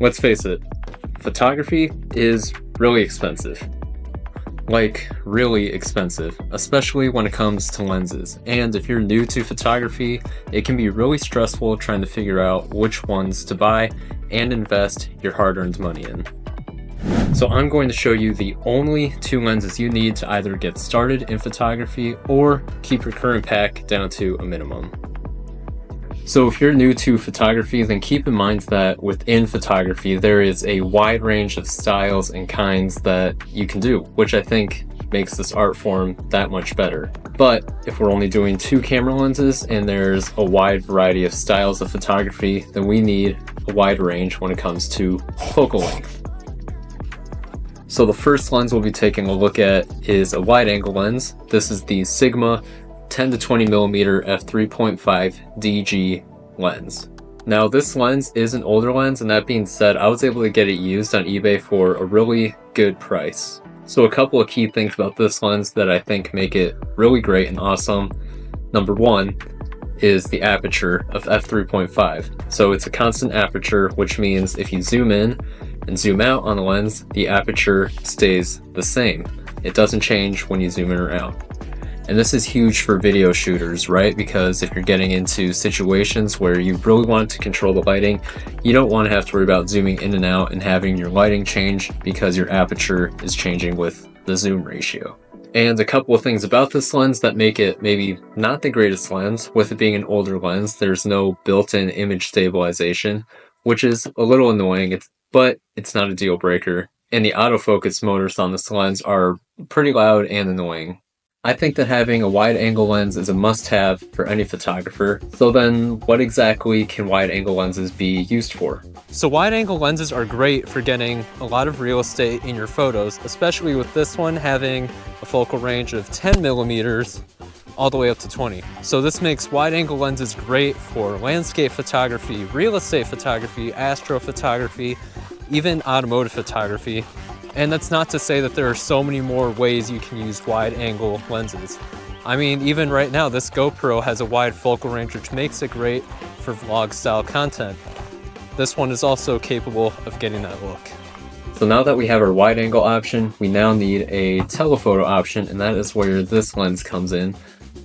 Let's face it, photography is really expensive. Like, really expensive, especially when it comes to lenses. And if you're new to photography, it can be really stressful trying to figure out which ones to buy and invest your hard-earned money in. So I'm going to show you the only two lenses you need to either get started in photography or keep your current pack down to a minimum. So if you're new to photography, then keep in mind that within photography, there is a wide range of styles and kinds that you can do, which I think makes this art form that much better. But if we're only doing two camera lenses and there's a wide variety of styles of photography, then we need a wide range when it comes to focal length. So the first lens we'll be taking a look at is a wide angle lens. This is the Sigma 10 to 20 millimeter f3.5 DG lens. Now this lens is an older lens, and that being said, I was able to get it used on eBay for a really good price. So a couple of key things about this lens that I think make it really great and awesome. Number one is the aperture of f3.5. So it's a constant aperture, which means if you zoom in and zoom out on the lens, the aperture stays the same. It doesn't change when you zoom in or out. And this is huge for video shooters, right? Because if you're getting into situations where you really want to control the lighting, you don't want to have to worry about zooming in and out and having your lighting change because your aperture is changing with the zoom ratio. And a couple of things about this lens that make it maybe not the greatest lens. With it being an older lens, there's no built-in image stabilization, which is a little annoying, but it's not a deal breaker. And the autofocus motors on this lens are pretty loud and annoying. I think that having a wide angle lens is a must-have for any photographer. So then what exactly can wide angle lenses be used for? So wide angle lenses are great for getting a lot of real estate in your photos, especially with this one having a focal range of 10 millimeters all the way up to 20. So this makes wide angle lenses great for landscape photography, real estate photography, astrophotography, even automotive photography. And that's not to say that there are so many more ways you can use wide angle lenses. I mean, even right now, this GoPro has a wide focal range, which makes it great for vlog style content. This one is also capable of getting that look. So now that we have our wide angle option, we now need a telephoto option, and that is where this lens comes in.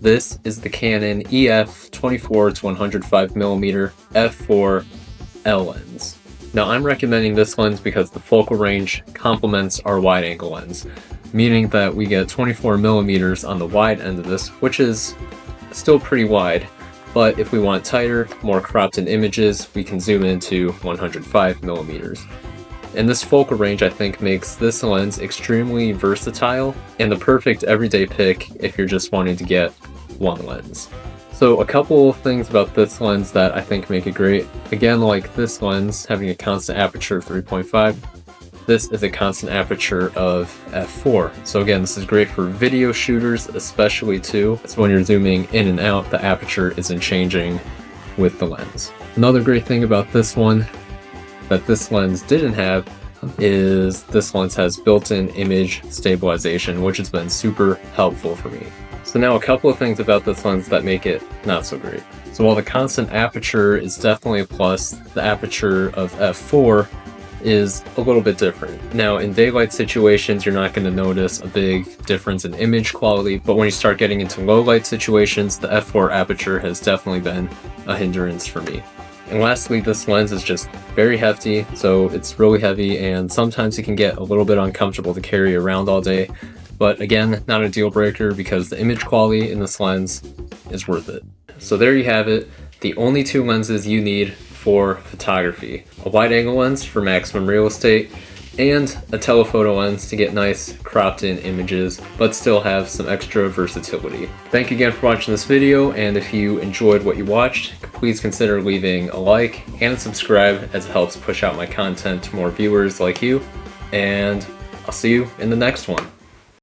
This is the Canon EF 24-105mm f4L lens. Now I'm recommending this lens because the focal range complements our wide angle lens, meaning that we get 24 millimeters on the wide end of this, which is still pretty wide, but if we want tighter, more cropped in images, we can zoom into 105 millimeters. And this focal range, I think, makes this lens extremely versatile and the perfect everyday pick if you're just wanting to get one lens. So a couple of things about this lens that I think make it great. Again, like this lens having a constant aperture of 3.5, this is a constant aperture of f4. So again, this is great for video shooters, especially too. So when you're zooming in and out, the aperture isn't changing with the lens. Another great thing about this one that this lens didn't have is this lens has built-in image stabilization, which has been super helpful for me. So now a couple of things about this lens that make it not so great. So while the constant aperture is definitely a plus, the aperture of f4 is a little bit different. Now in daylight situations, you're not going to notice a big difference in image quality, but when you start getting into low light situations, the f4 aperture has definitely been a hindrance for me. And lastly, this lens is just very hefty, so it's really heavy and sometimes it can get a little bit uncomfortable to carry around all day. But again, not a deal breaker because the image quality in this lens is worth it. So there you have it, the only two lenses you need for photography. A wide angle lens for maximum real estate and a telephoto lens to get nice cropped in images but still have some extra versatility. Thank you again for watching this video, and if you enjoyed what you watched, please consider leaving a like and subscribe as it helps push out my content to more viewers like you, and I'll see you in the next one.